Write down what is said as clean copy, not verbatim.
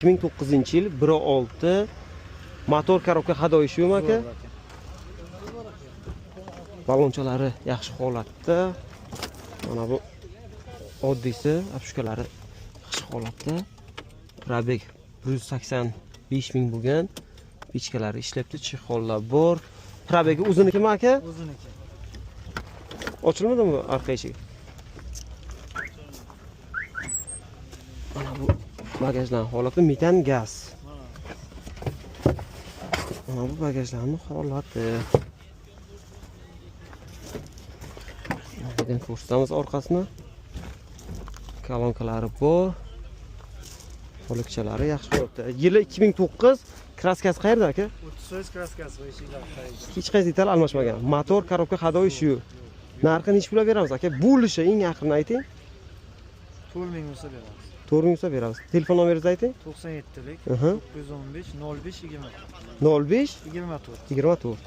2009-yil 1.6 motor korobka hadoyi shu aka. Balonchalari yaxshi holatda. Mana bu oddiysi, apshukalari yaxshi holatda. Probeg 185 ming bo'lgan. Pichkalari ishlayapti, chexollar bor. Probegi o'ziniki aka? O'ziniki. Ochilmadimi orqa eshik? Mana bu bagajlar holati metan gaz. Mana bu bagajlarning holati. Bugun ko'rsatamiz orqasini. Kolonkalari bor. Qo'lqichalari yaxshi holatda. Yili 2009, kraskasi qayerda aka? 30 kraskasi va eshiklar qayerda? Hech qaysi detal almashmagan. Motor, korobka hadoyi shu. Narxi necha pulga beramiz aka? Bo'lishi eng yaqinni ayting. 4 ming bo'lsa beramiz. 4 ming so'm beramiz. Telefon nomeringizni ayting. 97lik 915 05 24. 05 24. 24.